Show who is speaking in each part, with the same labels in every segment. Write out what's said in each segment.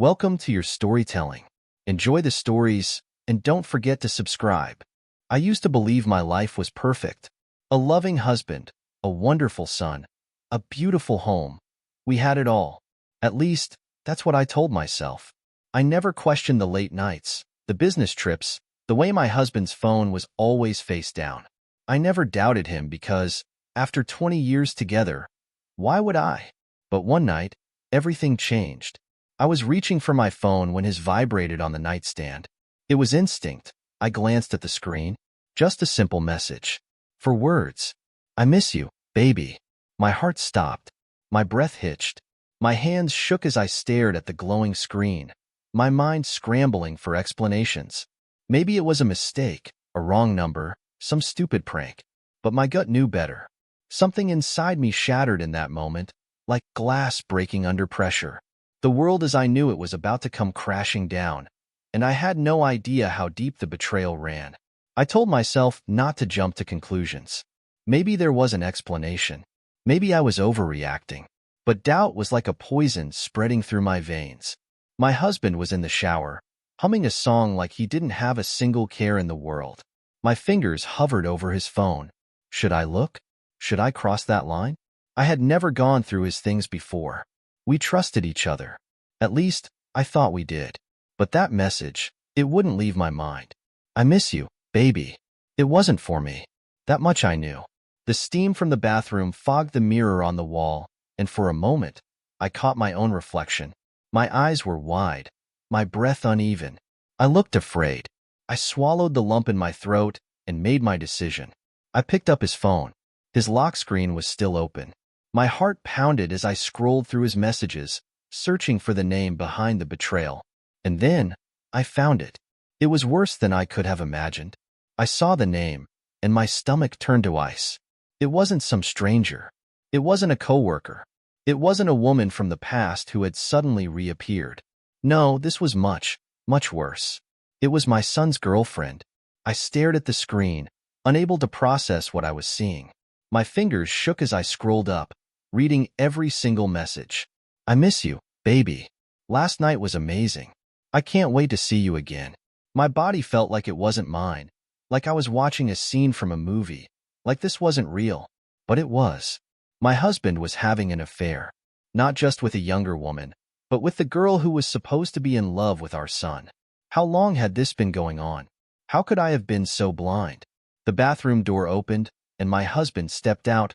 Speaker 1: Welcome to your storytelling. Enjoy the stories, and don't forget to subscribe. I used to believe my life was perfect. A loving husband, a wonderful son, a beautiful home. We had it all. At least, that's what I told myself. I never questioned the late nights, the business trips, the way my husband's phone was always face down. I never doubted him because, after 20 years together, why would I? But one night, everything changed. I was reaching for my phone when his vibrated on the nightstand. It was instinct. I glanced at the screen. Just a simple message. 4 words. I miss you, baby. My heart stopped. My breath hitched. My hands shook as I stared at the glowing screen, my mind scrambling for explanations. Maybe it was a mistake, a wrong number, some stupid prank. But my gut knew better. Something inside me shattered in that moment, like glass breaking under pressure. The world as I knew it was about to come crashing down, and I had no idea how deep the betrayal ran. I told myself not to jump to conclusions. Maybe there was an explanation. Maybe I was overreacting. But doubt was like a poison spreading through my veins. My husband was in the shower, humming a song like he didn't have a single care in the world. My fingers hovered over his phone. Should I look? Should I cross that line? I had never gone through his things before. We trusted each other. At least, I thought we did. But that message, it wouldn't leave my mind. I miss you, baby. It wasn't for me. That much I knew. The steam from the bathroom fogged the mirror on the wall, and for a moment, I caught my own reflection. My eyes were wide, my breath uneven. I looked afraid. I swallowed the lump in my throat and made my decision. I picked up his phone. His lock screen was still open. My heart pounded as I scrolled through his messages, searching for the name behind the betrayal. And then, I found it. It was worse than I could have imagined. I saw the name, and my stomach turned to ice. It wasn't some stranger. It wasn't a coworker. It wasn't a woman from the past who had suddenly reappeared. No, this was much, much worse. It was my son's girlfriend. I stared at the screen, unable to process what I was seeing. My fingers shook as I scrolled up, reading every single message. I miss you, baby. Last night was amazing. I can't wait to see you again. My body felt like it wasn't mine, like I was watching a scene from a movie, like this wasn't real. But it was. My husband was having an affair, not just with a younger woman, but with the girl who was supposed to be in love with our son. How long had this been going on? How could I have been so blind? The bathroom door opened, and my husband stepped out,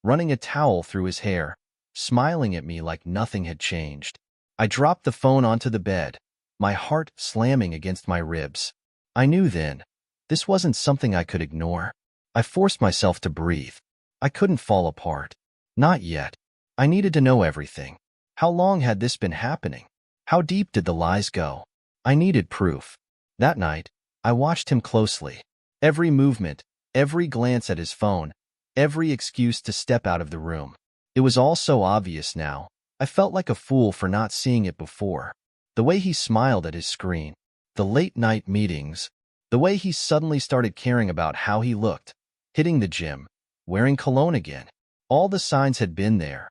Speaker 1: running a towel through his hair, smiling at me like nothing had changed. I dropped the phone onto the bed, my heart slamming against my ribs. I knew then, this wasn't something I could ignore. I forced myself to breathe. I couldn't fall apart. Not yet. I needed to know everything. How long had this been happening? How deep did the lies go? I needed proof. That night, I watched him closely. Every movement, every glance at his phone, every excuse to step out of the room. It was all so obvious now. I felt like a fool for not seeing it before. The way he smiled at his screen, the late-night meetings, the way he suddenly started caring about how he looked, hitting the gym, wearing cologne again. All the signs had been there.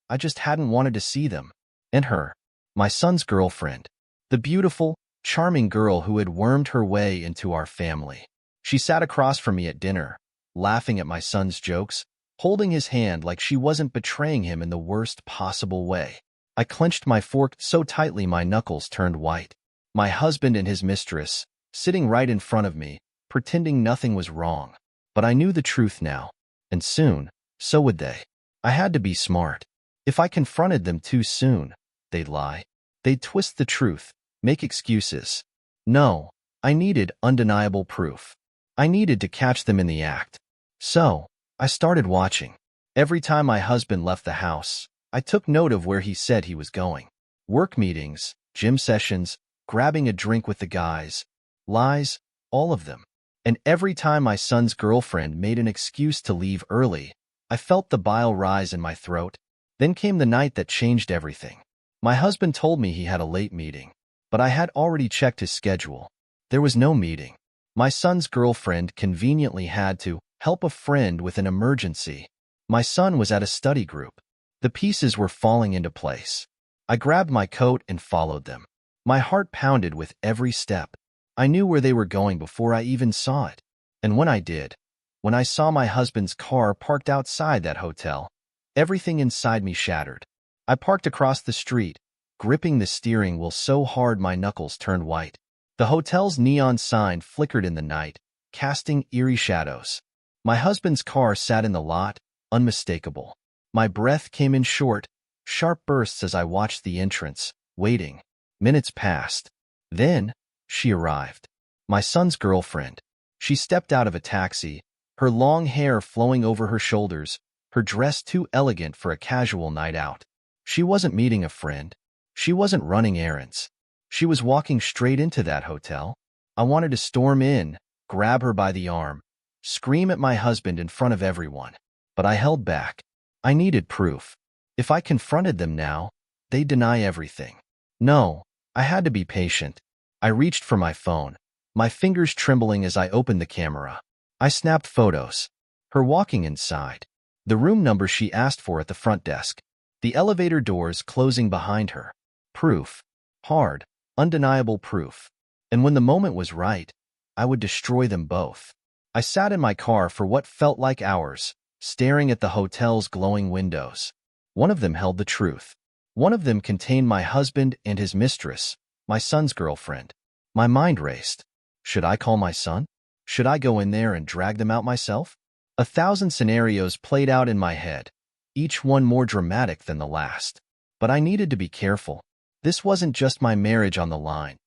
Speaker 1: I just hadn't wanted to see them. And her, my son's girlfriend, the beautiful, charming girl who had wormed her way into our family. She sat across from me at dinner, laughing at my son's jokes, holding his hand like she wasn't betraying him in the worst possible way. I clenched my fork so tightly my knuckles turned white. My husband and his mistress, sitting right in front of me, pretending nothing was wrong. But I knew the truth now, and soon, so would they. I had to be smart. If I confronted them too soon, they'd lie. They'd twist the truth, make excuses. No, I needed undeniable proof. I needed to catch them in the act. So, I started watching. Every time my husband left the house, I took note of where he said he was going. Work meetings, gym sessions, grabbing a drink with the guys. Lies, all of them. And every time my son's girlfriend made an excuse to leave early, I felt the bile rise in my throat. Then came the night that changed everything. My husband told me he had a late meeting, but I had already checked his schedule. There was no meeting. My son's girlfriend conveniently had to help a friend with an emergency. My son was at a study group. The pieces were falling into place. I grabbed my coat and followed them. My heart pounded with every step. I knew where they were going before I even saw it. And when I did, when I saw my husband's car parked outside that hotel, everything inside me shattered. I parked across the street, gripping the steering wheel so hard my knuckles turned white. The hotel's neon sign flickered in the night, casting eerie shadows. My husband's car sat in the lot, unmistakable. My breath came in short, sharp bursts as I watched the entrance, waiting. Minutes passed. Then, she arrived. My son's girlfriend. She stepped out of a taxi, her long hair flowing over her shoulders, her dress too elegant for a casual night out. She wasn't meeting a friend. She wasn't running errands. She was walking straight into that hotel. I wanted to storm in, grab her by the arm, scream at my husband in front of everyone. But I held back. I needed proof. If I confronted them now, they'd deny everything. No, I had to be patient. I reached for my phone, my fingers trembling as I opened the camera. I snapped photos. Her walking inside. The room number she asked for at the front desk. The elevator doors closing behind her. Proof. Hard, undeniable proof. And when the moment was right, I would destroy them both. I sat in my car for what felt like hours, staring at the hotel's glowing windows. One of them held the truth. One of them contained my husband and his mistress, my son's girlfriend. My mind raced. Should I call my son? Should I go in there and drag them out myself? 1,000 scenarios played out in my head, each one more dramatic than the last. But I needed to be careful. This wasn't just my marriage on the line.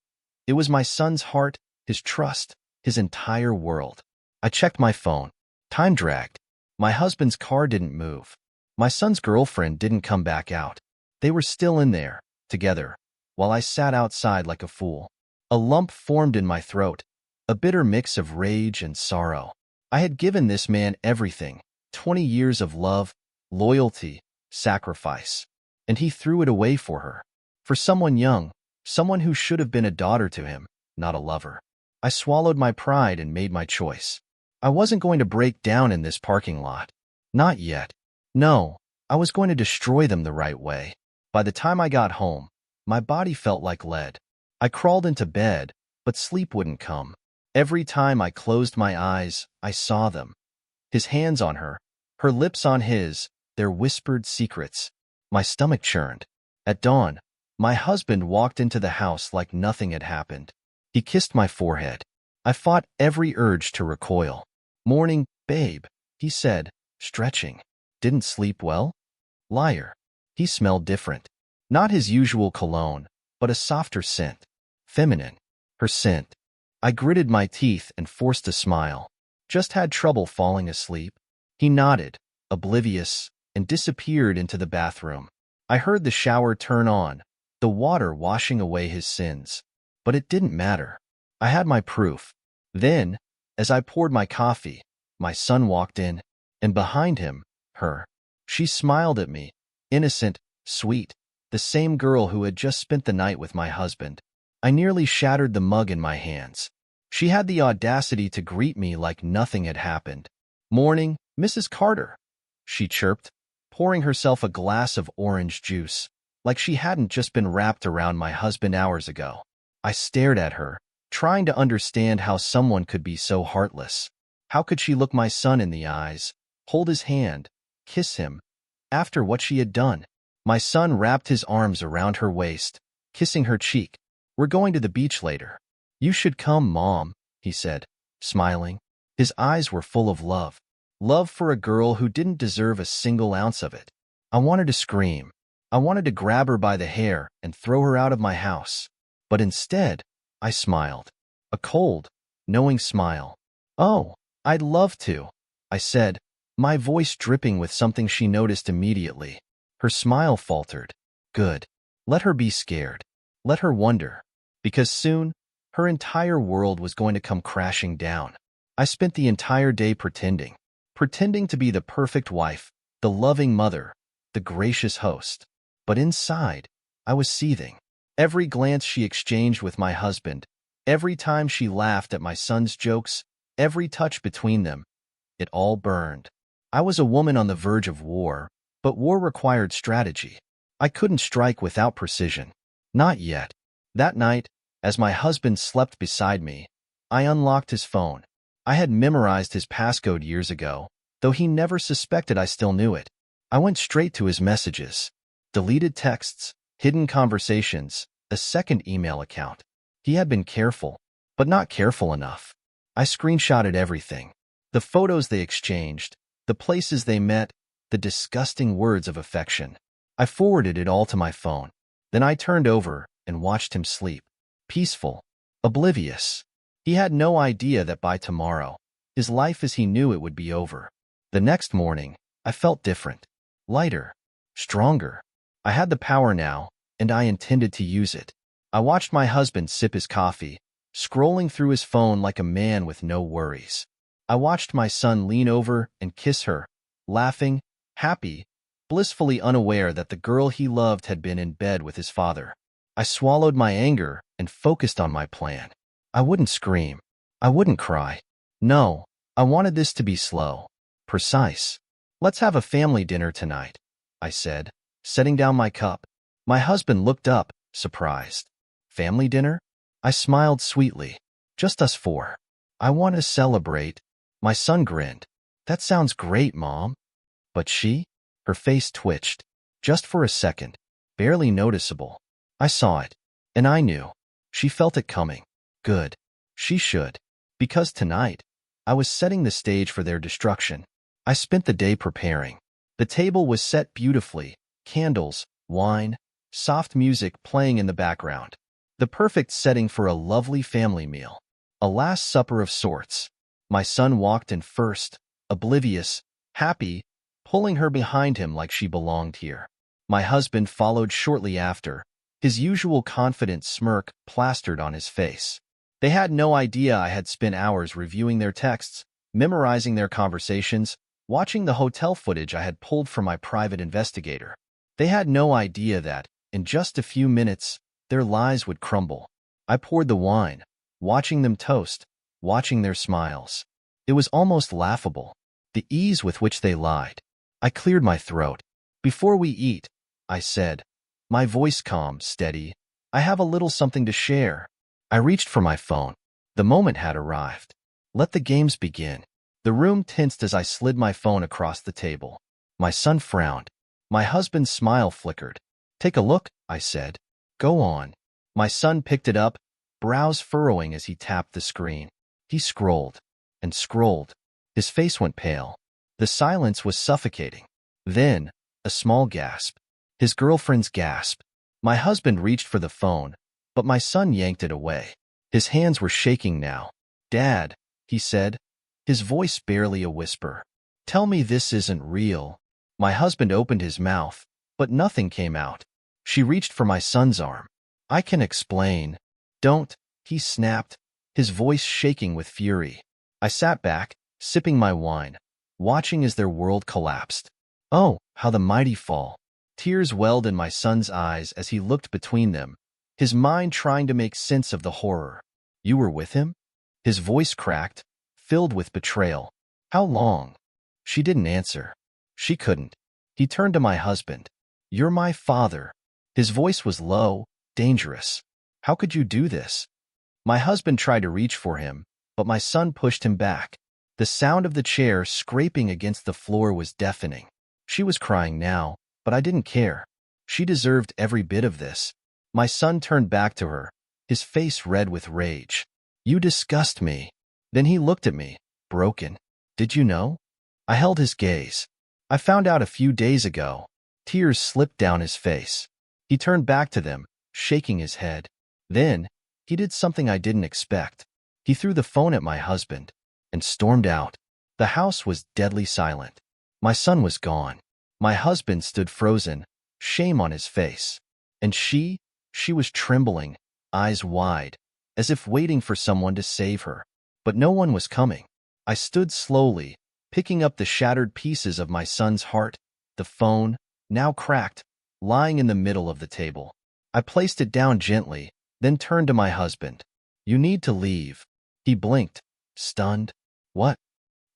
Speaker 1: It was my son's heart, his trust, his entire world. I checked my phone. Time dragged. My husband's car didn't move. My son's girlfriend didn't come back out. They were still in there, together, while I sat outside like a fool. A lump formed in my throat, a bitter mix of rage and sorrow. I had given this man everything, 20 years of love, loyalty, sacrifice. And he threw it away for her. For someone young, someone who should have been a daughter to him, not a lover. I swallowed my pride and made my choice. I wasn't going to break down in this parking lot. Not yet. No, I was going to destroy them the right way. By the time I got home, my body felt like lead. I crawled into bed, but sleep wouldn't come. Every time I closed my eyes, I saw them. His hands on her, her lips on his, their whispered secrets. My stomach churned. At dawn, my husband walked into the house like nothing had happened. He kissed my forehead. I fought every urge to recoil. "Morning, babe," he said, stretching. "Didn't sleep well?" Liar. He smelled different. Not his usual cologne, but a softer scent. Feminine. Her scent. I gritted my teeth and forced a smile. Just had trouble falling asleep. He nodded, oblivious, and disappeared into the bathroom. I heard the shower turn on, the water washing away his sins. But it didn't matter. I had my proof. Then, as I poured my coffee, my son walked in, and behind him, her. She smiled at me, innocent, sweet, the same girl who had just spent the night with my husband. I nearly shattered the mug in my hands. She had the audacity to greet me like nothing had happened. "Morning, Mrs. Carter," she chirped, pouring herself a glass of orange juice, like she hadn't just been wrapped around my husband hours ago. I stared at her, trying to understand how someone could be so heartless. How could she look my son in the eyes, hold his hand, kiss him, after what she had done? My son wrapped his arms around her waist, kissing her cheek. "We're going to the beach later. You should come, Mom," he said, smiling. His eyes were full of love. Love for a girl who didn't deserve a single ounce of it. I wanted to scream. I wanted to grab her by the hair and throw her out of my house. But instead, I smiled. A cold, knowing smile. "Oh, I'd love to," I said, my voice dripping with something she noticed immediately. Her smile faltered. Good. Let her be scared. Let her wonder. Because soon, her entire world was going to come crashing down. I spent the entire day pretending to be the perfect wife, the loving mother, the gracious host. But inside, I was seething. Every glance she exchanged with my husband, every time she laughed at my son's jokes, every touch between them, it all burned. I was a woman on the verge of war, but war required strategy. I couldn't strike without precision. Not yet. That night, as my husband slept beside me, I unlocked his phone. I had memorized his passcode years ago, though he never suspected I still knew it. I went straight to his messages. Deleted texts, hidden conversations, a second email account. He had been careful, but not careful enough. I screenshotted everything. The photos they exchanged, the places they met, the disgusting words of affection. I forwarded it all to my phone. Then I turned over and watched him sleep. Peaceful, oblivious. He had no idea that by tomorrow, his life as he knew it would be over. The next morning, I felt different. Lighter. Stronger. I had the power now, and I intended to use it. I watched my husband sip his coffee, scrolling through his phone like a man with no worries. I watched my son lean over and kiss her, laughing, happy, blissfully unaware that the girl he loved had been in bed with his father. I swallowed my anger and focused on my plan. I wouldn't scream. I wouldn't cry. No, I wanted this to be slow, precise. "Let's have a family dinner tonight," I said, setting down my cup. My husband looked up, surprised. "Family dinner?" I smiled sweetly. "Just us four. I want to celebrate." My son grinned. "That sounds great, Mom." But she? Her face twitched. Just for a second. Barely noticeable. I saw it. And I knew. She felt it coming. Good. She should. Because tonight, I was setting the stage for their destruction. I spent the day preparing. The table was set beautifully. Candles, wine, soft music playing in the background. The perfect setting for a lovely family meal. A last supper of sorts. My son walked in first, oblivious, happy, pulling her behind him like she belonged here. My husband followed shortly after, his usual confident smirk plastered on his face. They had no idea I had spent hours reviewing their texts, memorizing their conversations, watching the hotel footage I had pulled from my private investigator. They had no idea that, in just a few minutes, their lies would crumble. I poured the wine, watching them toast, watching their smiles. It was almost laughable, the ease with which they lied. I cleared my throat. "Before we eat," I said, my voice calm, steady, "I have a little something to share." I reached for my phone. The moment had arrived. Let the games begin. The room tensed as I slid my phone across the table. My son frowned. My husband's smile flickered. "Take a look," I said. "Go on." My son picked it up, brows furrowing as he tapped the screen. He scrolled and scrolled. His face went pale. The silence was suffocating. Then, a small gasp. His girlfriend's gasp. My husband reached for the phone, but my son yanked it away. His hands were shaking now. "Dad," he said, his voice barely a whisper. "Tell me this isn't real." My husband opened his mouth, but nothing came out. She reached for my son's arm. "I can explain." "Don't," he snapped, his voice shaking with fury. I sat back, sipping my wine, watching as their world collapsed. Oh, how the mighty fall. Tears welled in my son's eyes as he looked between them, his mind trying to make sense of the horror. "You were with him?" His voice cracked, filled with betrayal. "How long?" She didn't answer. She couldn't. He turned to my husband. "You're my father." His voice was low, dangerous. "How could you do this?" My husband tried to reach for him, but my son pushed him back. The sound of the chair scraping against the floor was deafening. She was crying now, but I didn't care. She deserved every bit of this. My son turned back to her, his face red with rage. "You disgust me." Then he looked at me, broken. "Did you know?" I held his gaze. "I found out a few days ago." Tears slipped down his face. He turned back to them, shaking his head. Then, he did something I didn't expect. He threw the phone at my husband and stormed out. The house was deadly silent. My son was gone. My husband stood frozen, shame on his face. And she was trembling, eyes wide, as if waiting for someone to save her. But no one was coming. I stood slowly, picking up the shattered pieces of my son's heart, the phone, now cracked, lying in the middle of the table. I placed it down gently, then turned to my husband. "You need to leave." He blinked, stunned. "What?"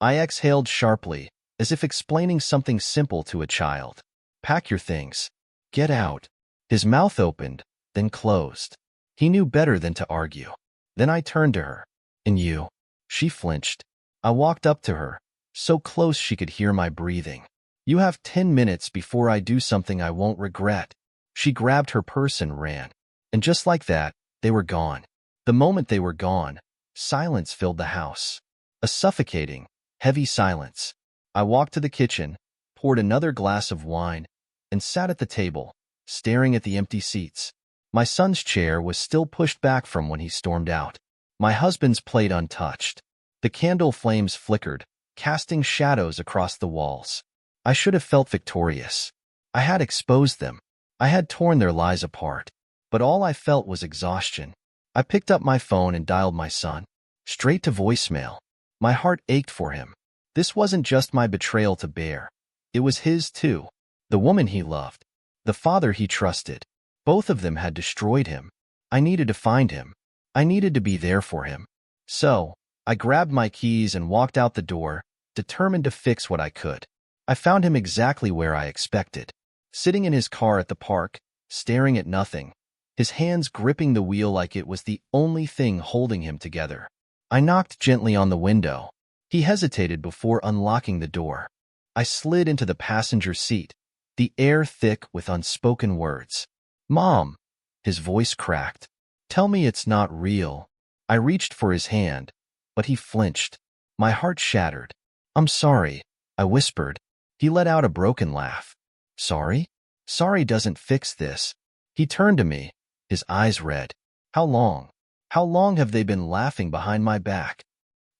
Speaker 1: I exhaled sharply, as if explaining something simple to a child. "Pack your things. Get out." His mouth opened, then closed. He knew better than to argue. Then I turned to her. "And you?" She flinched. I walked up to her, so close she could hear my breathing. "You have 10 minutes before I do something I won't regret." She grabbed her purse and ran. And just like that, they were gone. The moment they were gone, silence filled the house. A suffocating, heavy silence. I walked to the kitchen, poured another glass of wine, and sat at the table, staring at the empty seats. My son's chair was still pushed back from when he stormed out. My husband's plate untouched. The candle flames flickered, casting shadows across the walls. I should have felt victorious. I had exposed them. I had torn their lies apart. But all I felt was exhaustion. I picked up my phone and dialed my son. Straight to voicemail. My heart ached for him. This wasn't just my betrayal to bear. It was his too. The woman he loved. The father he trusted. Both of them had destroyed him. I needed to find him. I needed to be there for him. So, I grabbed my keys and walked out the door, determined to fix what I could. I found him exactly where I expected. Sitting in his car at the park, staring at nothing, his hands gripping the wheel like it was the only thing holding him together. I knocked gently on the window. He hesitated before unlocking the door. I slid into the passenger seat, the air thick with unspoken words. "Mom," his voice cracked. "Tell me it's not real." I reached for his hand, but he flinched. My heart shattered. "I'm sorry," I whispered. He let out a broken laugh. "Sorry? Sorry doesn't fix this." He turned to me, his eyes red. "How long? How long have they been laughing behind my back?"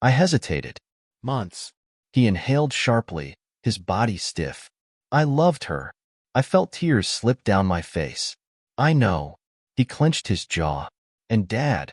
Speaker 1: I hesitated.
Speaker 2: "Months."
Speaker 1: He inhaled sharply, his body stiff. "I loved her." I felt tears slip down my face. "I know." He clenched his jaw. "And Dad?"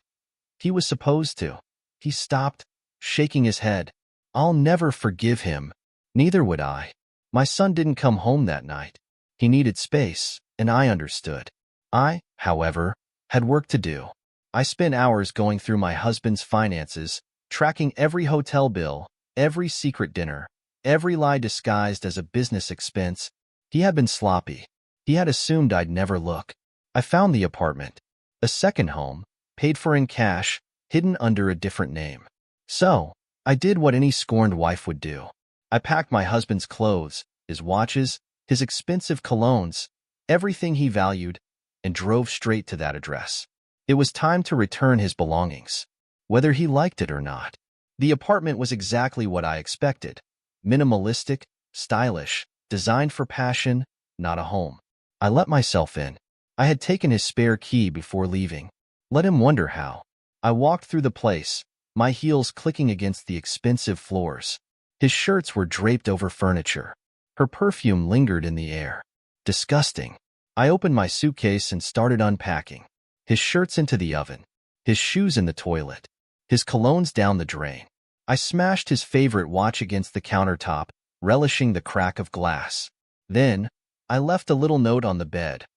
Speaker 1: He was supposed to. He stopped, shaking his head. "I'll never forgive him." Neither would I. My son didn't come home that night. He needed space, and I understood. I, however, had work to do. I spent hours going through my husband's finances, tracking every hotel bill, every secret dinner, every lie disguised as a business expense. He had been sloppy. He had assumed I'd never look. I found the apartment. A second home, paid for in cash, hidden under a different name. So, I did what any scorned wife would do. I packed my husband's clothes, his watches, his expensive colognes, everything he valued, and drove straight to that address. It was time to return his belongings, whether he liked it or not. The apartment was exactly what I expected. Minimalistic, stylish, designed for passion, not a home. I let myself in. I had taken his spare key before leaving. Let him wonder how. I walked through the place, my heels clicking against the expensive floors. His shirts were draped over furniture. Her perfume lingered in the air. Disgusting. I opened my suitcase and started unpacking. His shirts into the oven. His shoes in the toilet. His colognes down the drain. I smashed his favorite watch against the countertop, relishing the crack of glass. Then, I left a little note on the bed,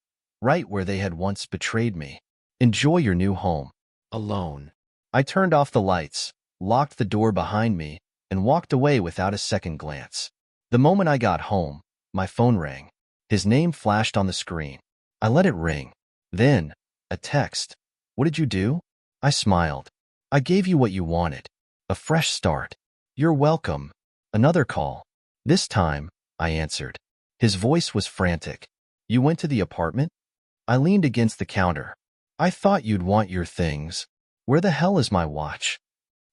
Speaker 1: right where they had once betrayed me. "Enjoy your new home.
Speaker 2: Alone.
Speaker 1: I turned off the lights, locked the door behind me, and walked away without a second glance. The moment I got home, my phone rang. His name flashed on the screen. I let it ring. Then, a text. "What did you do?" I smiled. "I gave you what you wanted. A fresh start." "You're welcome." Another call. This time, I answered. His voice was frantic. "You went to the apartment?" I leaned against the counter. "I thought you'd want your things. Where the hell is my watch?"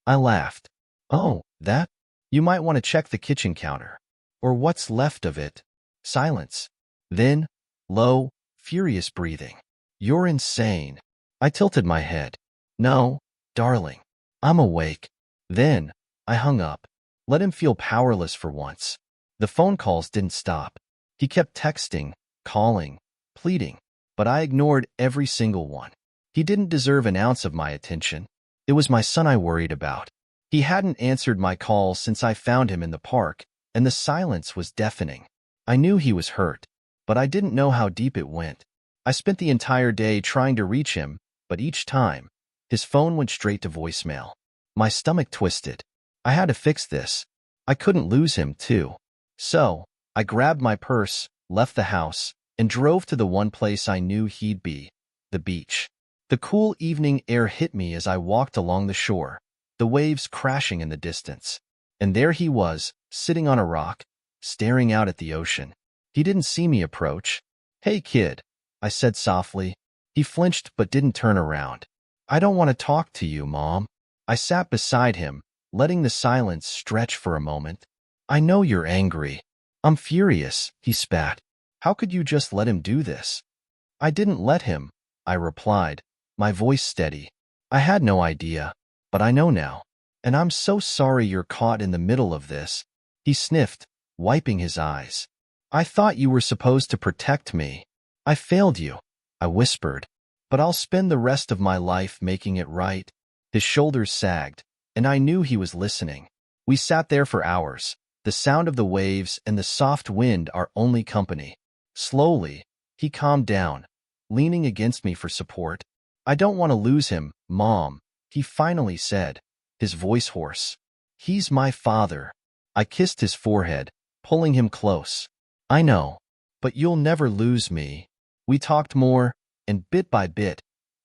Speaker 1: I laughed. "Oh, that? You might want to check the kitchen counter. Or what's left of it." Silence. Then, low, furious breathing. "You're insane." I tilted my head. "No, darling. I'm awake." Then, I hung up. Let him feel powerless for once. The phone calls didn't stop. He kept texting, calling, pleading, but I ignored every single one. He didn't deserve an ounce of my attention. It was my son I worried about. He hadn't answered my calls since I found him in the park, and the silence was deafening. I knew he was hurt, but I didn't know how deep it went. I spent the entire day trying to reach him, but each time, his phone went straight to voicemail. My stomach twisted. I had to fix this. I couldn't lose him, too. So, I grabbed my purse, left the house, and drove to the one place I knew he'd be, the beach. The cool evening air hit me as I walked along the shore, the waves crashing in the distance. And there he was, sitting on a rock, staring out at the ocean. He didn't see me approach. "Hey, kid," I said softly. He flinched but didn't turn around. "I don't want to talk to you, Mom." I sat beside him, letting the silence stretch for a moment. "I know you're angry." "I'm furious," he spat. "How could you just let him do this?" "I didn't let him," I replied, my voice steady. "I had no idea, but I know now. And I'm so sorry you're caught in the middle of this." He sniffed, wiping his eyes. "I thought you were supposed to protect me." "I failed you," I whispered. "But I'll spend the rest of my life making it right." His shoulders sagged, and I knew he was listening. We sat there for hours, the sound of the waves and the soft wind our only company. Slowly, he calmed down, leaning against me for support. "I don't want to lose him, Mom," he finally said, his voice hoarse. "He's my father." I kissed his forehead, pulling him close. "I know, but you'll never lose me." We talked more, and bit by bit,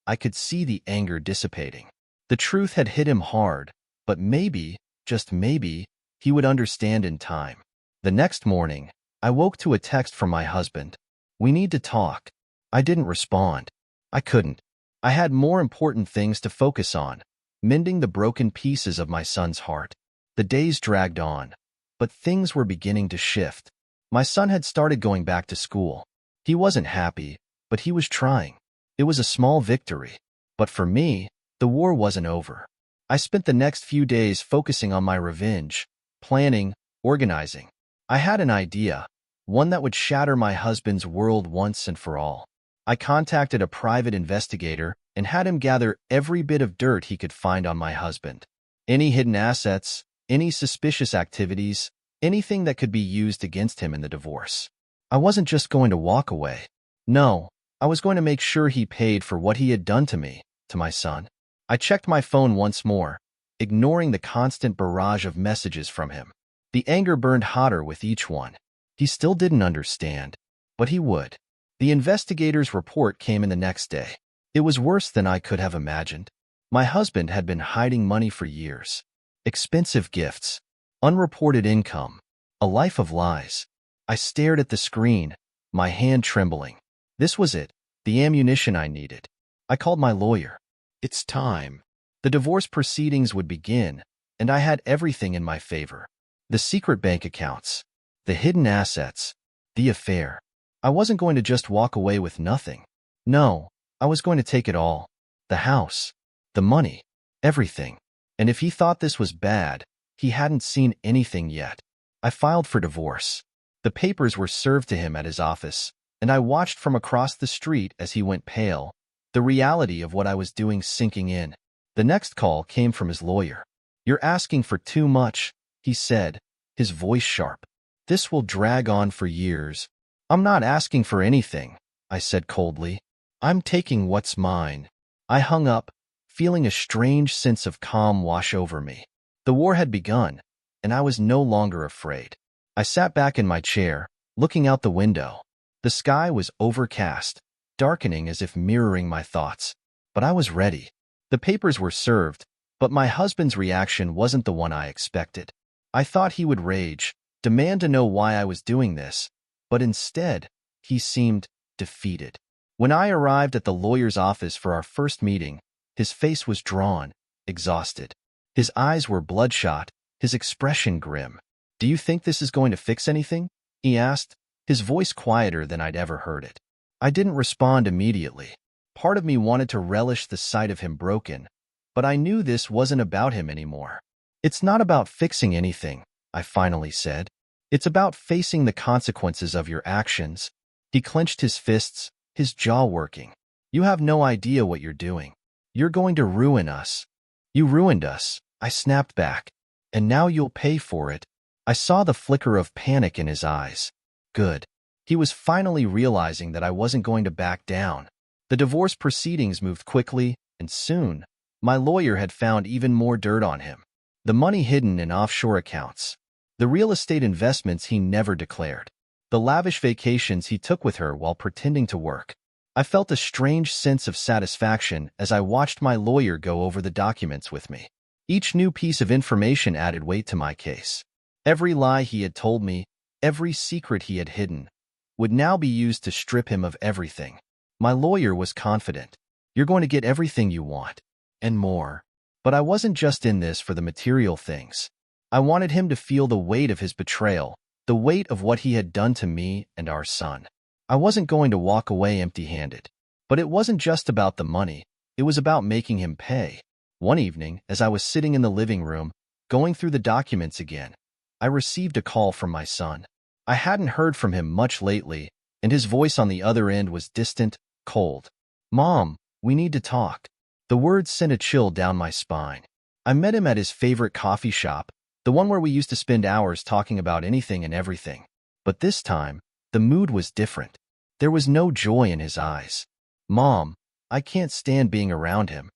Speaker 1: I could see the anger dissipating. The truth had hit him hard, but maybe, just maybe, he would understand in time. The next morning, I woke to a text from my husband. "We need to talk." I didn't respond. I couldn't. I had more important things to focus on, mending the broken pieces of my son's heart. The days dragged on, but things were beginning to shift. My son had started going back to school. He wasn't happy, but he was trying. It was a small victory. But for me, the war wasn't over. I spent the next few days focusing on my revenge, planning, organizing. I had an idea, one that would shatter my husband's world once and for all. I contacted a private investigator and had him gather every bit of dirt he could find on my husband. Any hidden assets, any suspicious activities, anything that could be used against him in the divorce. I wasn't just going to walk away. No, I was going to make sure he paid for what he had done to me, to my son. I checked my phone once more, ignoring the constant barrage of messages from him. The anger burned hotter with each one. He still didn't understand, but he would. The investigator's report came in the next day. It was worse than I could have imagined. My husband had been hiding money for years. Expensive gifts, unreported income, a life of lies. I stared at the screen, my hand trembling. This was it, the ammunition I needed. I called my lawyer.
Speaker 2: It's time.
Speaker 1: The divorce proceedings would begin, and I had everything in my favor. The secret bank accounts, the hidden assets, the affair. I wasn't going to just walk away with nothing. No, I was going to take it all. The house, the money, everything. And if he thought this was bad, he hadn't seen anything yet. I filed for divorce. The papers were served to him at his office, and I watched from across the street as he went pale, the reality of what I was doing sinking in. The next call came from his lawyer. "You're asking for too much," he said, his voice sharp. "This will drag on for years." "I'm not asking for anything," I said coldly. "I'm taking what's mine." I hung up, feeling a strange sense of calm wash over me. The war had begun, and I was no longer afraid. I sat back in my chair, looking out the window. The sky was overcast, darkening as if mirroring my thoughts. But I was ready. The papers were served, but my husband's reaction wasn't the one I expected. I thought he would rage, demand to know why I was doing this, but instead, he seemed defeated. When I arrived at the lawyer's office for our first meeting, his face was drawn, exhausted. His eyes were bloodshot, his expression grim. "Do you think this is going to fix anything?" he asked, his voice quieter than I'd ever heard it. I didn't respond immediately. Part of me wanted to relish the sight of him broken, but I knew this wasn't about him anymore. "It's not about fixing anything," I finally said. "It's about facing the consequences of your actions." He clenched his fists, his jaw working. "You have no idea what you're doing. You're going to ruin us." "You ruined us," I snapped back. "And now you'll pay for it." I saw the flicker of panic in his eyes. Good. He was finally realizing that I wasn't going to back down. The divorce proceedings moved quickly, and soon, my lawyer had found even more dirt on him. The money hidden in offshore accounts. The real estate investments he never declared. The lavish vacations he took with her while pretending to work. I felt a strange sense of satisfaction as I watched my lawyer go over the documents with me. Each new piece of information added weight to my case. Every lie he had told me, every secret he had hidden, would now be used to strip him of everything. My lawyer was confident. You're going to get everything you want, and more. But I wasn't just in this for the material things. I wanted him to feel the weight of his betrayal, the weight of what he had done to me and our son. I wasn't going to walk away empty-handed. But it wasn't just about the money. It was about making him pay. One evening, as I was sitting in the living room, going through the documents again, I received a call from my son. I hadn't heard from him much lately, and his voice on the other end was distant, cold. "Mom, we need to talk." The words sent a chill down my spine. I met him at his favorite coffee shop, the one where we used to spend hours talking about anything and everything. But this time, the mood was different. There was no joy in his eyes. "Mom, I can't stand being around him.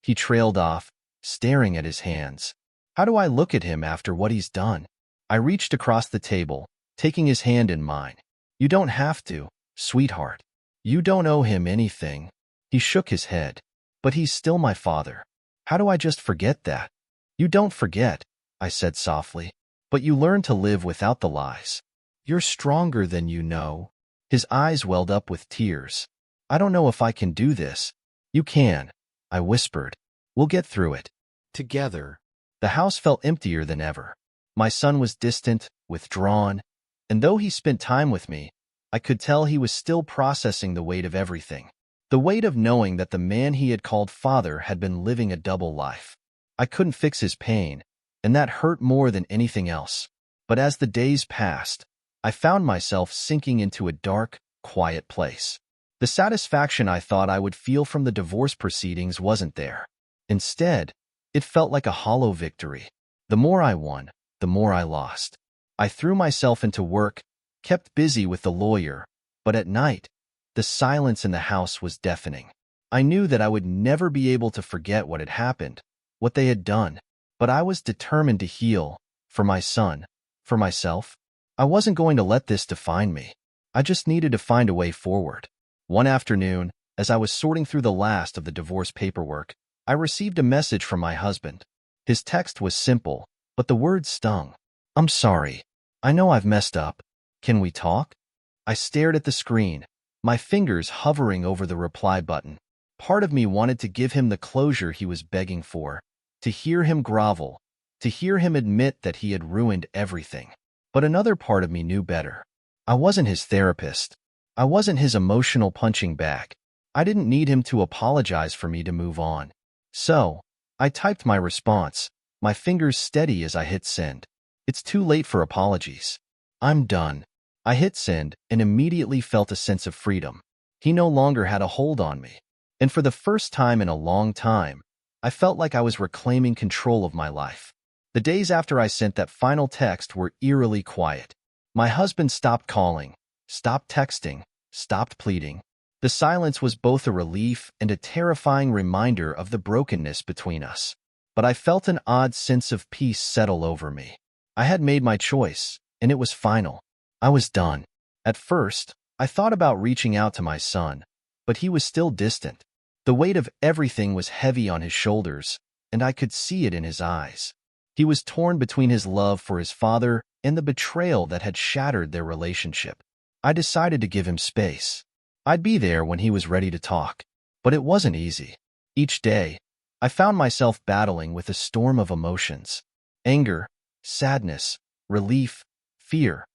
Speaker 1: He trailed off, staring at his hands. How do I look at him after what he's done? I reached across the table, taking his hand in mine. "You don't have to, sweetheart. You don't owe him anything." He shook his head. "But he's still my father. How do I just forget that?" "You don't forget," I said softly, "but you learn to live without the lies. You're stronger than you know." His eyes welled up with tears. "I don't know if I can do this." "You can," I whispered. "We'll get through it. Together." The house felt emptier than ever. My son was distant, withdrawn, and though he spent time with me, I could tell he was still processing the weight of everything. The weight of knowing that the man he had called father had been living a double life. I couldn't fix his pain, and that hurt more than anything else. But as the days passed, I found myself sinking into a dark, quiet place. The satisfaction I thought I would feel from the divorce proceedings wasn't there. Instead, it felt like a hollow victory. The more I won, the more I lost. I threw myself into work, kept busy with the lawyer, but at night, the silence in the house was deafening. I knew that I would never be able to forget what had happened, what they had done, but I was determined to heal, for my son, for myself. I wasn't going to let this define me. I just needed to find a way forward. One afternoon, as I was sorting through the last of the divorce paperwork, I received a message from my husband. His text was simple, but the words stung. "I'm sorry. I know I've messed up. Can we talk?" I stared at the screen, my fingers hovering over the reply button. Part of me wanted to give him the closure he was begging for, to hear him grovel, to hear him admit that he had ruined everything. But another part of me knew better. I wasn't his therapist. I wasn't his emotional punching bag. I didn't need him to apologize for me to move on. So, I typed my response, my fingers steady as I hit send. "It's too late for apologies. I'm done." I hit send and immediately felt a sense of freedom. He no longer had a hold on me. And for the first time in a long time, I felt like I was reclaiming control of my life. The days after I sent that final text were eerily quiet. My husband stopped calling, stopped texting, stopped pleading. The silence was both a relief and a terrifying reminder of the brokenness between us. But I felt an odd sense of peace settle over me. I had made my choice, and it was final. I was done. At first, I thought about reaching out to my son, but he was still distant. The weight of everything was heavy on his shoulders, and I could see it in his eyes. He was torn between his love for his father and the betrayal that had shattered their relationship. I decided to give him space. I'd be there when he was ready to talk. But it wasn't easy. Each day, I found myself battling with a storm of emotions. Anger, sadness, relief, fear,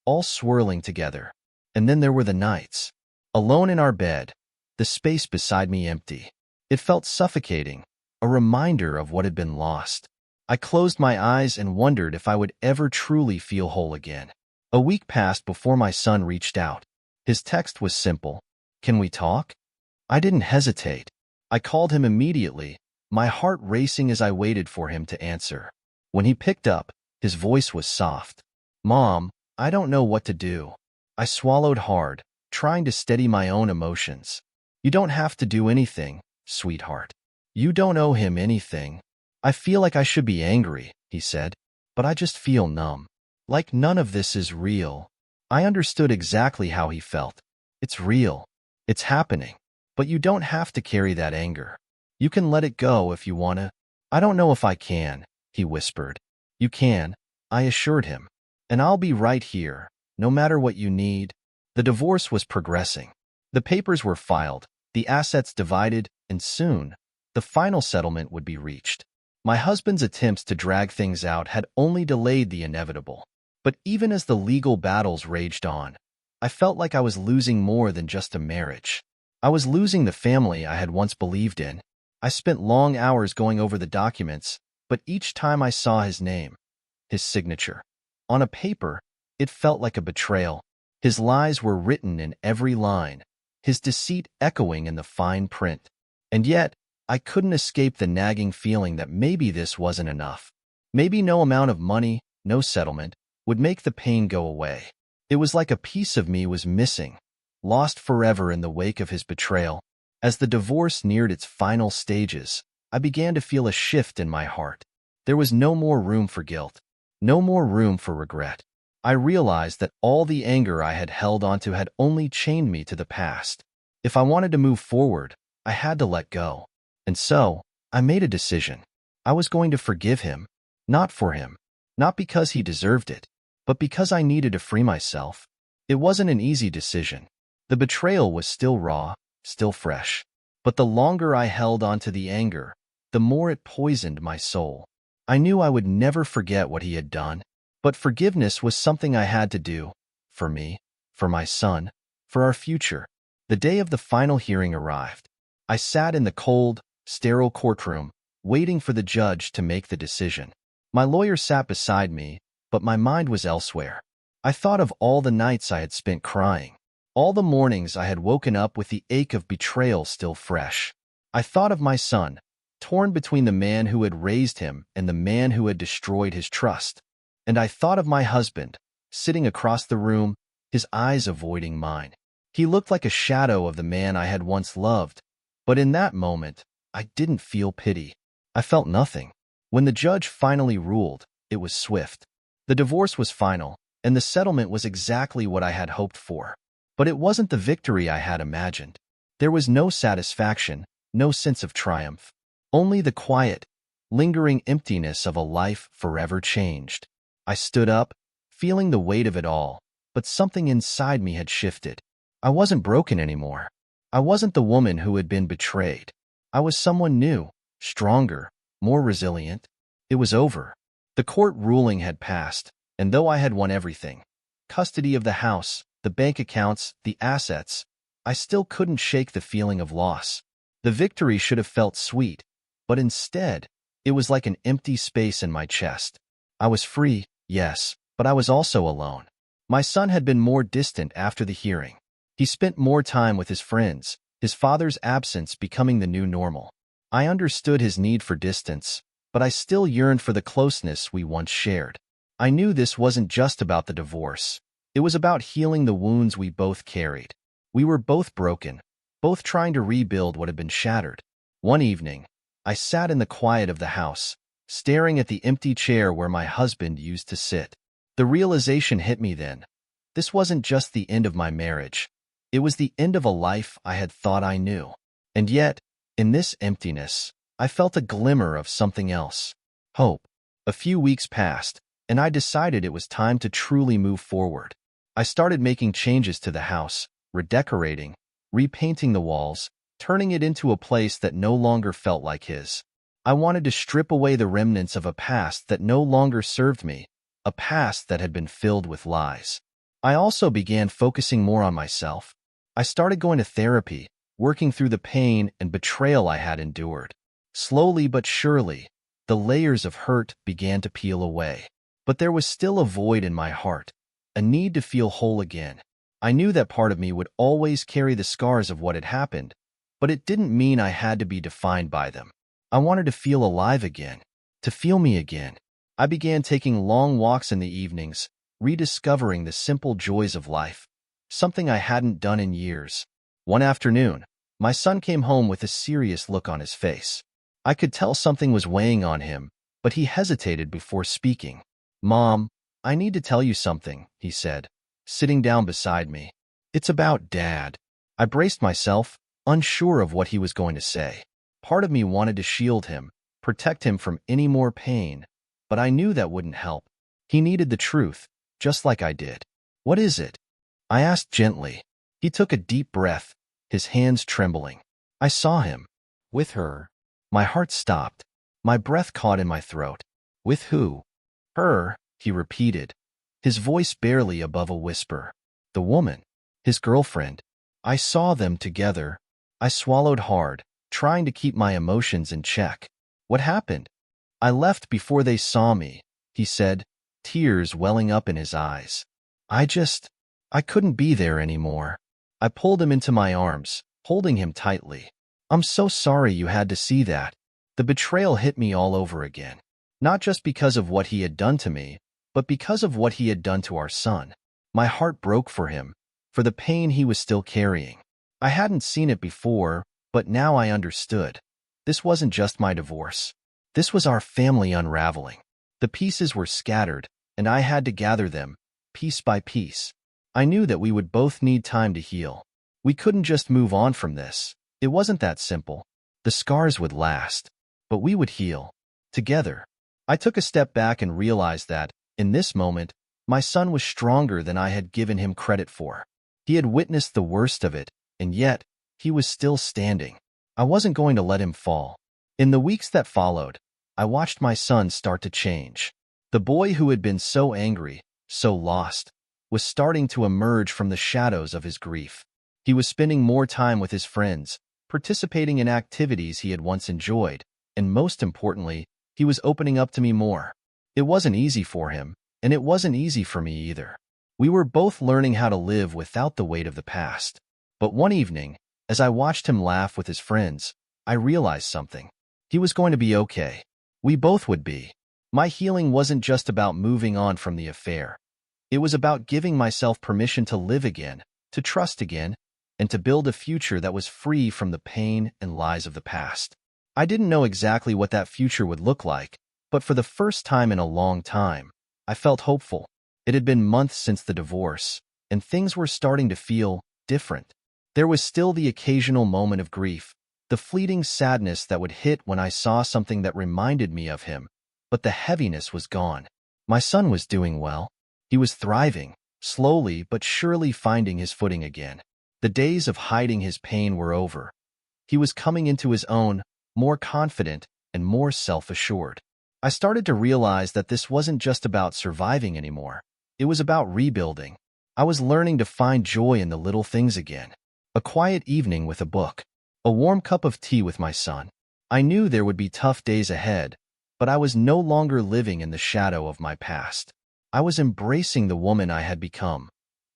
Speaker 1: all swirling together. And then there were the nights. Alone in our bed, the space beside me empty. It felt suffocating, a reminder of what had been lost. I closed my eyes and wondered if I would ever truly feel whole again. A week passed before my son reached out. His text was simple. "Can we talk?" I didn't hesitate. I called him immediately, my heart racing as I waited for him to answer. When he picked up, his voice was soft. "Mom, I don't know what to do." I swallowed hard, trying to steady my own emotions. "You don't have to do anything, sweetheart. You don't owe him anything." "I feel like I should be angry," he said, "but I just feel numb. Like none of this is real." I understood exactly how he felt. It's real. It's happening. But you don't have to carry that anger. You can let it go if you wanna. I don't know if I can, he whispered. You can, I assured him. And I'll be right here, no matter what you need. The divorce was progressing. The papers were filed, the assets divided, and soon, the final settlement would be reached. My husband's attempts to drag things out had only delayed the inevitable. But even as the legal battles raged on, I felt like I was losing more than just a marriage. I was losing the family I had once believed in. I spent long hours going over the documents, but each time I saw his name, his signature, on a paper, it felt like a betrayal. His lies were written in every line, his deceit echoing in the fine print. And yet, I couldn't escape the nagging feeling that maybe this wasn't enough. Maybe no amount of money, no settlement, would make the pain go away. It was like a piece of me was missing, lost forever in the wake of his betrayal. As the divorce neared its final stages, I began to feel a shift in my heart. There was no more room for guilt, no more room for regret. I realized that all the anger I had held onto had only chained me to the past. If I wanted to move forward, I had to let go. And so, I made a decision. I was going to forgive him, not for him, not because he deserved it, but because I needed to free myself. It wasn't an easy decision. The betrayal was still raw, still fresh. But the longer I held onto the anger, the more it poisoned my soul. I knew I would never forget what he had done, but forgiveness was something I had to do, for me, for my son, for our future. The day of the final hearing arrived. I sat in the cold, sterile courtroom, waiting for the judge to make the decision. My lawyer sat beside me, but my mind was elsewhere. I thought of all the nights I had spent crying, all the mornings I had woken up with the ache of betrayal still fresh. I thought of my son, torn between the man who had raised him and the man who had destroyed his trust. And I thought of my husband, sitting across the room, his eyes avoiding mine. He looked like a shadow of the man I had once loved, but in that moment, I didn't feel pity. I felt nothing. When the judge finally ruled, it was swift. The divorce was final, and the settlement was exactly what I had hoped for. But it wasn't the victory I had imagined. There was no satisfaction, no sense of triumph. Only the quiet, lingering emptiness of a life forever changed. I stood up, feeling the weight of it all, but something inside me had shifted. I wasn't broken anymore. I wasn't the woman who had been betrayed. I was someone new, stronger, more resilient. It was over. The court ruling had passed, and though I had won everything, custody of the house, the bank accounts, the assets, I still couldn't shake the feeling of loss. The victory should have felt sweet, but instead, it was like an empty space in my chest. I was free, yes, but I was also alone. My son had been more distant after the hearing. He spent more time with his friends, his father's absence becoming the new normal. I understood his need for distance, but I still yearned for the closeness we once shared. I knew this wasn't just about the divorce. It was about healing the wounds we both carried. We were both broken, both trying to rebuild what had been shattered. One evening, I sat in the quiet of the house, staring at the empty chair where my husband used to sit. The realization hit me then. This wasn't just the end of my marriage. It was the end of a life I had thought I knew. And yet, in this emptiness, I felt a glimmer of something else. Hope. A few weeks passed, and I decided it was time to truly move forward. I started making changes to the house, redecorating, repainting the walls, turning it into a place that no longer felt like his. I wanted to strip away the remnants of a past that no longer served me, a past that had been filled with lies. I also began focusing more on myself. I started going to therapy, working through the pain and betrayal I had endured. Slowly but surely, the layers of hurt began to peel away. But there was still a void in my heart, a need to feel whole again. I knew that part of me would always carry the scars of what had happened, but it didn't mean I had to be defined by them. I wanted to feel alive again, to feel me again. I began taking long walks in the evenings, rediscovering the simple joys of life, something I hadn't done in years. One afternoon, my son came home with a serious look on his face. I could tell something was weighing on him, but he hesitated before speaking. "Mom, I need to tell you something," he said, sitting down beside me. "It's about Dad." I braced myself, unsure of what he was going to say. Part of me wanted to shield him, protect him from any more pain, but I knew that wouldn't help. He needed the truth, just like I did. "What is it?" I asked gently. He took a deep breath, his hands trembling. I saw him.
Speaker 2: With her.
Speaker 1: My heart stopped. My breath caught in my throat. "With who?" "Her," he repeated, his voice barely above a whisper. "The woman. His girlfriend." I saw them together. I swallowed hard, trying to keep my emotions in check. "What happened?" "I left before they saw me," he said, tears welling up in his eyes. I couldn't be there anymore." I pulled him into my arms, holding him tightly. "I'm so sorry you had to see that." The betrayal hit me all over again. Not just because of what he had done to me, but because of what he had done to our son. My heart broke for him, for the pain he was still carrying. I hadn't seen it before, but now I understood. This wasn't just my divorce. This was our family unraveling. The pieces were scattered, and I had to gather them, piece by piece. I knew that we would both need time to heal. We couldn't just move on from this. It wasn't that simple. The scars would last, but we would heal. Together. I took a step back and realized that, in this moment, my son was stronger than I had given him credit for. He had witnessed the worst of it, and yet, he was still standing. I wasn't going to let him fall. In the weeks that followed, I watched my son start to change. The boy who had been so angry, so lost, was starting to emerge from the shadows of his grief. He was spending more time with his friends, participating in activities he had once enjoyed, and most importantly, he was opening up to me more. It wasn't easy for him, and it wasn't easy for me either. We were both learning how to live without the weight of the past. But one evening, as I watched him laugh with his friends, I realized something. He was going to be okay. We both would be. My healing wasn't just about moving on from the affair. It was about giving myself permission to live again, to trust again, and to build a future that was free from the pain and lies of the past. I didn't know exactly what that future would look like, but for the first time in a long time, I felt hopeful. It had been months since the divorce, and things were starting to feel different. There was still the occasional moment of grief, the fleeting sadness that would hit when I saw something that reminded me of him, but the heaviness was gone. My son was doing well. He was thriving, slowly but surely finding his footing again. The days of hiding his pain were over. He was coming into his own, more confident and more self-assured. I started to realize that this wasn't just about surviving anymore. It was about rebuilding. I was learning to find joy in the little things again. A quiet evening with a book. A warm cup of tea with my son. I knew there would be tough days ahead, but I was no longer living in the shadow of my past. I was embracing the woman I had become,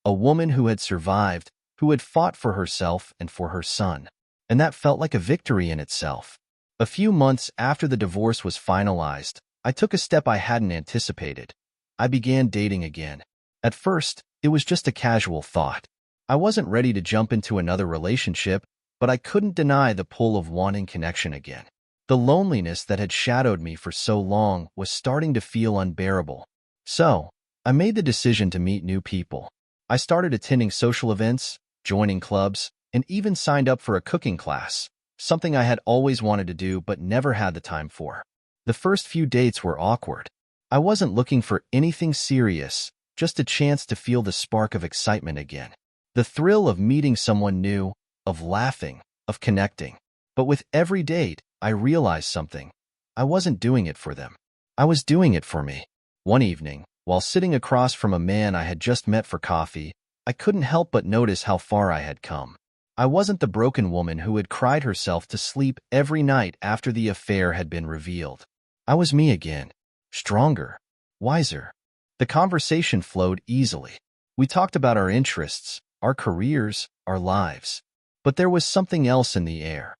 Speaker 1: a woman who had survived, who had fought for herself and for her son, and that felt like a victory in itself. A few months after the divorce was finalized, I took a step I hadn't anticipated. I began dating again. At first, it was just a casual thought. I wasn't ready to jump into another relationship, but I couldn't deny the pull of wanting connection again. The loneliness that had shadowed me for so long was starting to feel unbearable. So, I made the decision to meet new people. I started attending social events, joining clubs, and even signed up for a cooking class, something I had always wanted to do but never had the time for. The first few dates were awkward. I wasn't looking for anything serious, just a chance to feel the spark of excitement again. The thrill of meeting someone new, of laughing, of connecting. But with every date, I realized something. I wasn't doing it for them. I was doing it for me. One evening, while sitting across from a man I had just met for coffee, I couldn't help but notice how far I had come. I wasn't the broken woman who had cried herself to sleep every night after the affair had been revealed. I was me again, stronger, wiser. The conversation flowed easily. We talked about our interests, our careers, our lives. But there was something else in the air,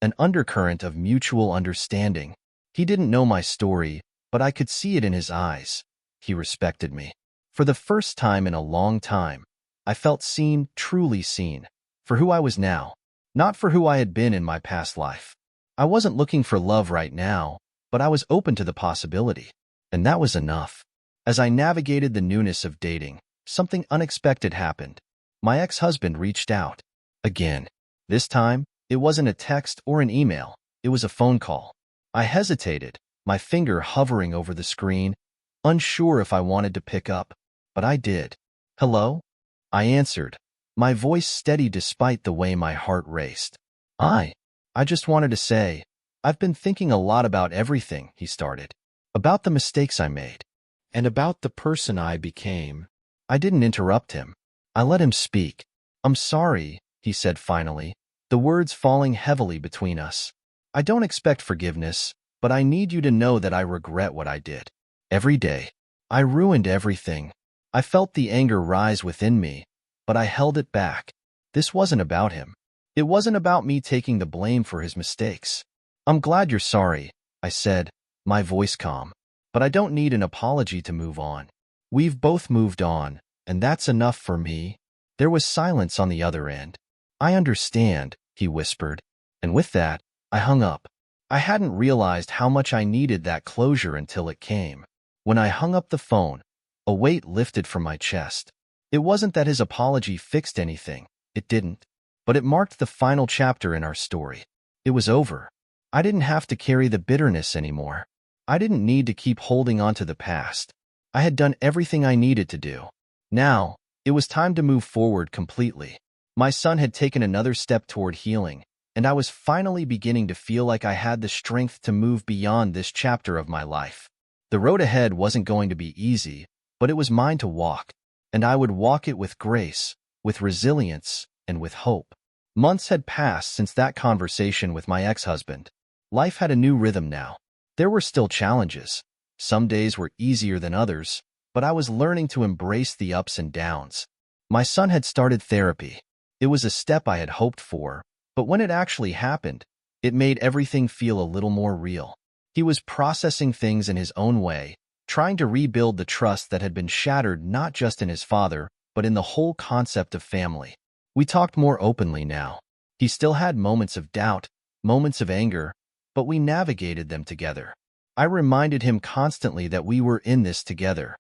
Speaker 1: an undercurrent of mutual understanding. He didn't know my story, but I could see it in his eyes. He respected me. For the first time in a long time, I felt seen, truly seen, for who I was now, not for who I had been in my past life. I wasn't looking for love right now, but I was open to the possibility, and that was enough. As I navigated the newness of dating, something unexpected happened. My ex-husband reached out. Again. This time, it wasn't a text or an email. It was a phone call. I hesitated, my finger hovering over the screen, unsure if I wanted to pick up. But I did. "Hello?" I answered, my voice steady despite the way my heart raced. I just wanted to say, I've been thinking a lot about everything," he started. "About the mistakes I made."
Speaker 2: And about the person I became.
Speaker 1: I didn't interrupt him. I let him speak. "I'm sorry," he said finally, the words falling heavily between us. "I don't expect forgiveness, but I need you to know that I regret what I did. Every day. I ruined everything." I felt the anger rise within me, but I held it back. This wasn't about him. It wasn't about me taking the blame for his mistakes. "I'm glad you're sorry," I said, my voice calm. "But I don't need an apology to move on. We've both moved on, and that's enough for me." There was silence on the other end. "I understand," he whispered, and with that, I hung up. I hadn't realized how much I needed that closure until it came. When I hung up the phone, a weight lifted from my chest. It wasn't that his apology fixed anything. It didn't. But it marked the final chapter in our story. It was over. I didn't have to carry the bitterness anymore. I didn't need to keep holding on to the past. I had done everything I needed to do. Now, it was time to move forward completely. My son had taken another step toward healing, and I was finally beginning to feel like I had the strength to move beyond this chapter of my life. The road ahead wasn't going to be easy, but it was mine to walk, and I would walk it with grace, with resilience, and with hope. Months had passed since that conversation with my ex-husband. Life had a new rhythm now. There were still challenges. Some days were easier than others, but I was learning to embrace the ups and downs. My son had started therapy. It was a step I had hoped for, but when it actually happened, it made everything feel a little more real. He was processing things in his own way, trying to rebuild the trust that had been shattered not just in his father, but in the whole concept of family. We talked more openly now. He still had moments of doubt, moments of anger, but we navigated them together. I reminded him constantly that we were in this together,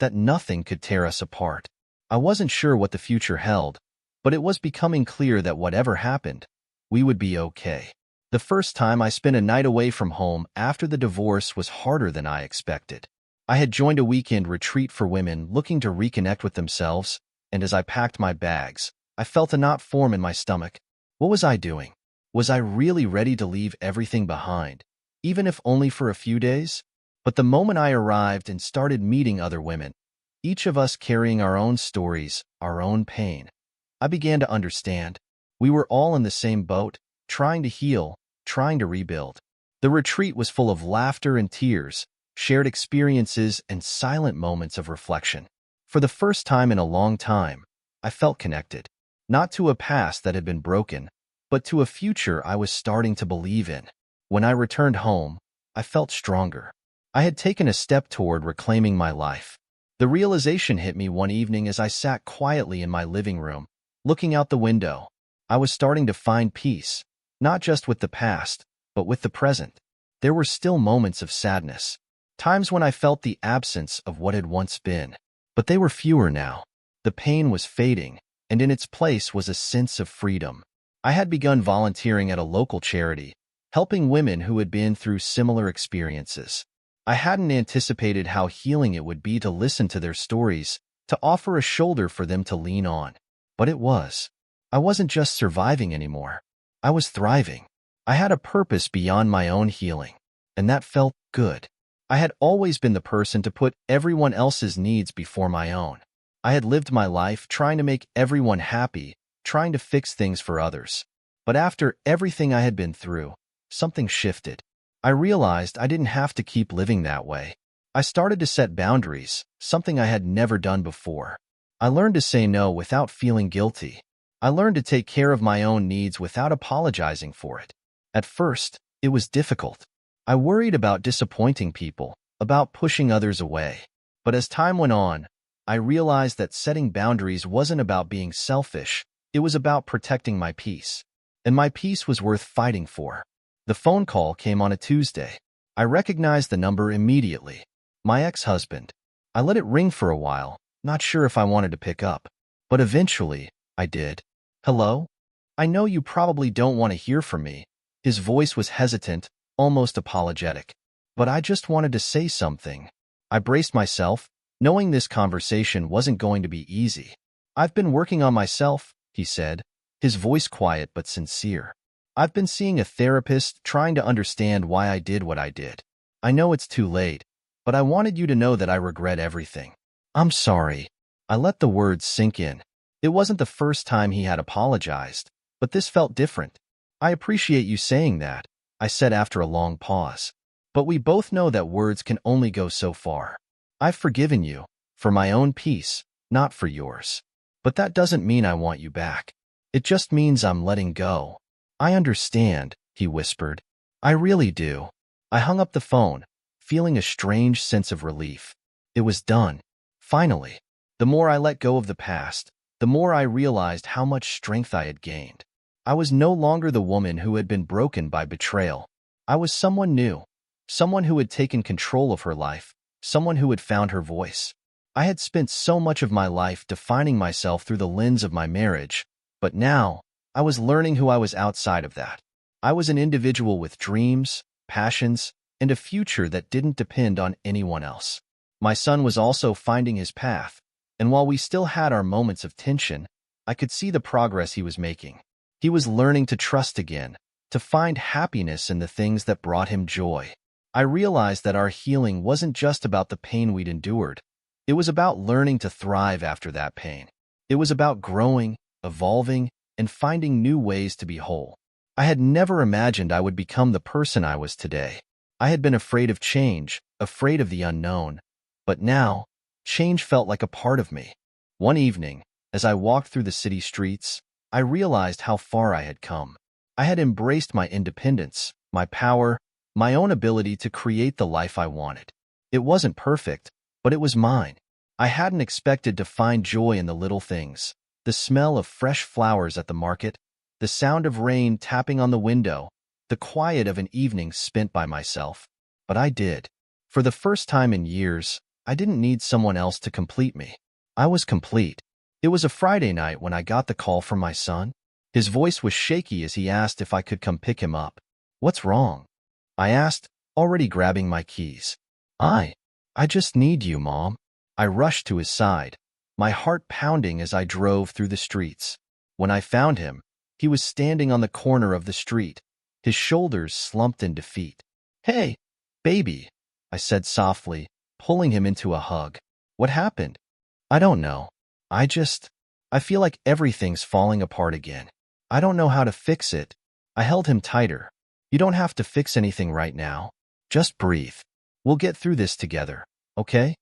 Speaker 1: that nothing could tear us apart. I wasn't sure what the future held, but it was becoming clear that whatever happened, we would be okay. The first time I spent a night away from home after the divorce was harder than I expected. I had joined a weekend retreat for women looking to reconnect with themselves, and as I packed my bags, I felt a knot form in my stomach. What was I doing? Was I really ready to leave everything behind, even if only for a few days? But the moment I arrived and started meeting other women, each of us carrying our own stories, our own pain, I began to understand. We were all in the same boat, trying to heal, trying to rebuild. The retreat was full of laughter and tears, shared experiences, and silent moments of reflection. For the first time in a long time, I felt connected, not to a past that had been broken, but to a future I was starting to believe in. When I returned home, I felt stronger. I had taken a step toward reclaiming my life. The realization hit me one evening as I sat quietly in my living room, looking out the window. I was starting to find peace, not just with the past, but with the present. There were still moments of sadness, times when I felt the absence of what had once been, but they were fewer now. The pain was fading, and in its place was a sense of freedom. I had begun volunteering at a local charity, helping women who had been through similar experiences. I hadn't anticipated how healing it would be to listen to their stories, to offer a shoulder for them to lean on. But it was. I wasn't just surviving anymore. I was thriving. I had a purpose beyond my own healing, and that felt good. I had always been the person to put everyone else's needs before my own. I had lived my life trying to make everyone happy, trying to fix things for others. But after everything I had been through, something shifted. I realized I didn't have to keep living that way. I started to set boundaries, something I had never done before. I learned to say no without feeling guilty. I learned to take care of my own needs without apologizing for it. At first, it was difficult. I worried about disappointing people, about pushing others away. But as time went on, I realized that setting boundaries wasn't about being selfish, it was about protecting my peace. And my peace was worth fighting for. The phone call came on a Tuesday. I recognized the number immediately. My ex-husband. I let it ring for a while, not sure if I wanted to pick up. But eventually, I did. "Hello?" I know you probably don't want to hear from me. His voice was hesitant, almost apologetic. But I just wanted to say something. I braced myself, knowing this conversation wasn't going to be easy. I've been working on myself, he said, his voice quiet but sincere. I've been seeing a therapist, trying to understand why I did what I did. I know it's too late, but I wanted you to know that I regret everything. I'm sorry. I let the words sink in. It wasn't the first time he had apologized, but this felt different. I appreciate you saying that, I said after a long pause. But we both know that words can only go so far. I've forgiven you, for my own peace, not for yours. But that doesn't mean I want you back. It just means I'm letting go. I understand, he whispered. I really do. I hung up the phone, feeling a strange sense of relief. It was done. Finally. The more I let go of the past, the more I realized how much strength I had gained. I was no longer the woman who had been broken by betrayal. I was someone new, someone who had taken control of her life, someone who had found her voice. I had spent so much of my life defining myself through the lens of my marriage, but now I was learning who I was outside of that. I was an individual with dreams, passions, and a future that didn't depend on anyone else. My son was also finding his path, and while we still had our moments of tension, I could see the progress he was making. He was learning to trust again, to find happiness in the things that brought him joy. I realized that our healing wasn't just about the pain we'd endured. It was about learning to thrive after that pain. It was about growing, evolving, and finding new ways to be whole. I had never imagined I would become the person I was today. I had been afraid of change, afraid of the unknown. But now, change felt like a part of me. One evening, as I walked through the city streets, I realized how far I had come. I had embraced my independence, my power, my own ability to create the life I wanted. It wasn't perfect, but it was mine. I hadn't expected to find joy in the little things, the smell of fresh flowers at the market, the sound of rain tapping on the window, the quiet of an evening spent by myself. But I did. For the first time in years, I didn't need someone else to complete me. I was complete. It was a Friday night when I got the call from my son. His voice was shaky as he asked if I could come pick him up. What's wrong? I asked, already grabbing my keys. I just need you, Mom. I rushed to his side, my heart pounding as I drove through the streets. When I found him, he was standing on the corner of the street, his shoulders slumped in defeat. Hey, baby, I said softly, pulling him into a hug. What happened? I don't know. I feel like everything's falling apart again. I don't know how to fix it. I held him tighter. You don't have to fix anything right now. Just breathe. We'll get through this together, okay?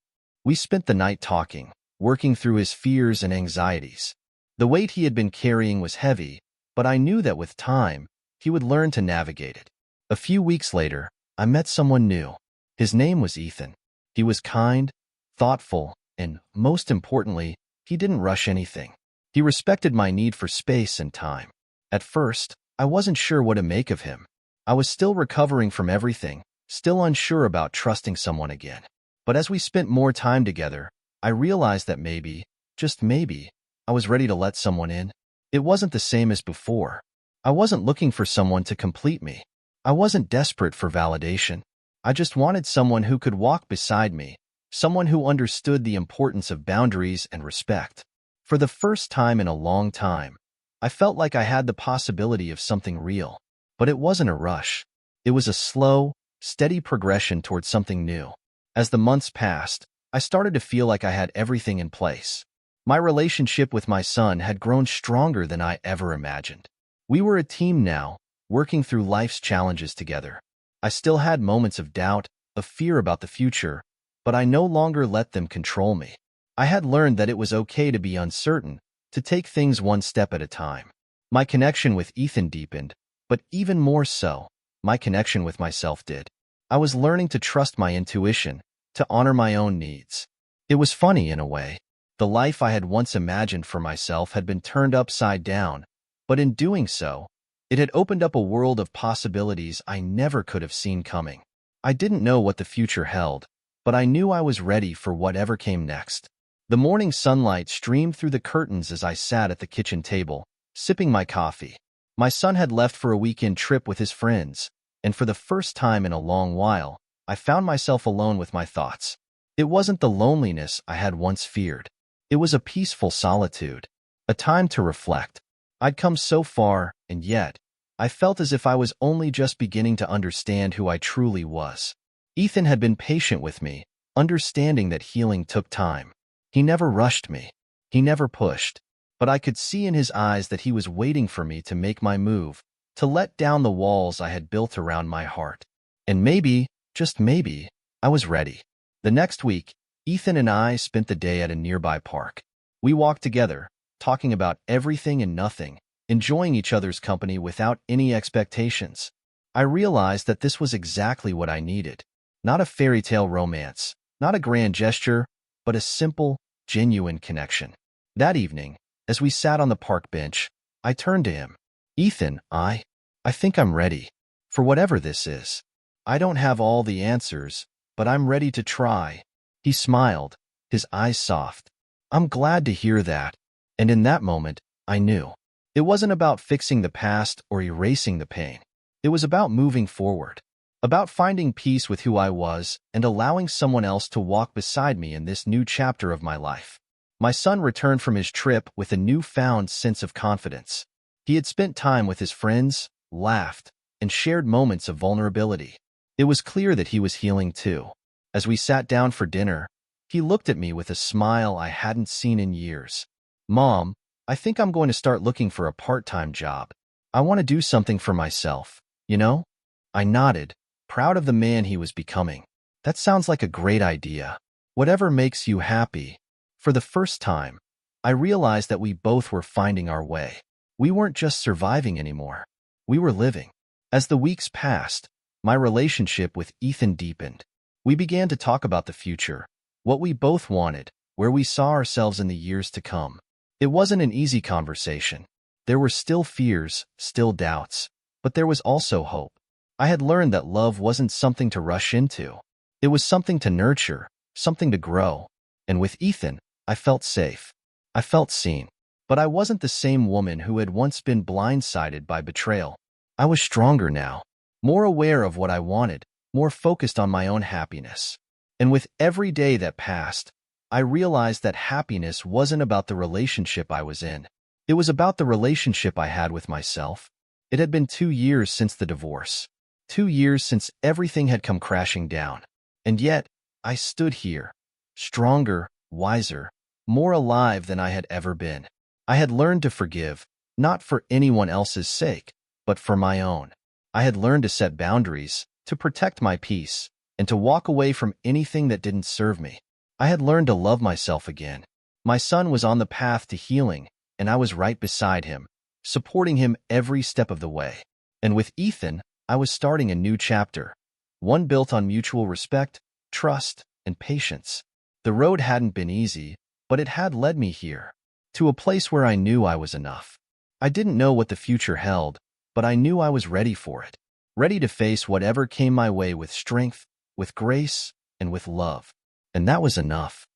Speaker 1: We spent the night talking, working through his fears and anxieties. The weight he had been carrying was heavy, but I knew that with time, he would learn to navigate it. A few weeks later, I met someone new. His name was Ethan. He was kind, thoughtful, and, most importantly, he didn't rush anything. He respected my need for space and time. At first, I wasn't sure what to make of him. I was still recovering from everything, still unsure about trusting someone again. But as we spent more time together, I realized that maybe, just maybe, I was ready to let someone in. It wasn't the same as before. I wasn't looking for someone to complete me. I wasn't desperate for validation. I just wanted someone who could walk beside me, someone who understood the importance of boundaries and respect. For the first time in a long time, I felt like I had the possibility of something real. But it wasn't a rush. It was a slow, steady progression towards something new. As the months passed, I started to feel like I had everything in place. My relationship with my son had grown stronger than I ever imagined. We were a team now, working through life's challenges together. I still had moments of doubt, of fear about the future, but I no longer let them control me. I had learned that it was okay to be uncertain, to take things one step at a time. My connection with Ethan deepened, but even more so, my connection with myself did. I was learning to trust my intuition, to honor my own needs. It was funny in a way. The life I had once imagined for myself had been turned upside down, but in doing so, it had opened up a world of possibilities I never could have seen coming. I didn't know what the future held, but I knew I was ready for whatever came next. The morning sunlight streamed through the curtains as I sat at the kitchen table, sipping my coffee. My son had left for a weekend trip with his friends, and for the first time in a long while, I found myself alone with my thoughts. It wasn't the loneliness I had once feared. It was a peaceful solitude, a time to reflect. I'd come so far, and yet, I felt as if I was only just beginning to understand who I truly was. Ethan had been patient with me, understanding that healing took time. He never rushed me. He never pushed. But I could see in his eyes that he was waiting for me to make my move, to let down the walls I had built around my heart. And maybe, just maybe, I was ready. The next week, Ethan and I spent the day at a nearby park. We walked together, talking about everything and nothing, enjoying each other's company without any expectations. I realized that this was exactly what I needed. Not a fairy tale romance, not a grand gesture, but a simple, genuine connection. That evening, as we sat on the park bench, I turned to him. Ethan, I think I'm ready. For whatever this is. I don't have all the answers, but I'm ready to try. He smiled, his eyes soft. I'm glad to hear that. And in that moment, I knew. It wasn't about fixing the past or erasing the pain. It was about moving forward. About finding peace with who I was and allowing someone else to walk beside me in this new chapter of my life. My son returned from his trip with a newfound sense of confidence. He had spent time with his friends, laughed, and shared moments of vulnerability. It was clear that he was healing too. As we sat down for dinner, he looked at me with a smile I hadn't seen in years. Mom, I think I'm going to start looking for a part-time job. I want to do something for myself, you know? I nodded, proud of the man he was becoming. That sounds like a great idea. Whatever makes you happy. For the first time, I realized that we both were finding our way. We weren't just surviving anymore. We were living. As the weeks passed, my relationship with Ethan deepened. We began to talk about the future, what we both wanted, where we saw ourselves in the years to come. It wasn't an easy conversation. There were still fears, still doubts, but there was also hope. I had learned that love wasn't something to rush into. It was something to nurture, something to grow. And with Ethan, I felt safe. I felt seen. But I wasn't the same woman who had once been blindsided by betrayal. I was stronger now, more aware of what I wanted, more focused on my own happiness. And with every day that passed, I realized that happiness wasn't about the relationship I was in. It was about the relationship I had with myself. It had been 2 years since the divorce. 2 years since everything had come crashing down. And yet, I stood here, stronger, wiser, more alive than I had ever been. I had learned to forgive, not for anyone else's sake, but for my own. I had learned to set boundaries, to protect my peace, and to walk away from anything that didn't serve me. I had learned to love myself again. My son was on the path to healing, and I was right beside him, supporting him every step of the way. And with Ethan, I was starting a new chapter, one built on mutual respect, trust, and patience. The road hadn't been easy, but it had led me here, to a place where I knew I was enough. I didn't know what the future held, but I knew I was ready for it, ready to face whatever came my way with strength, with grace, and with love. And that was enough.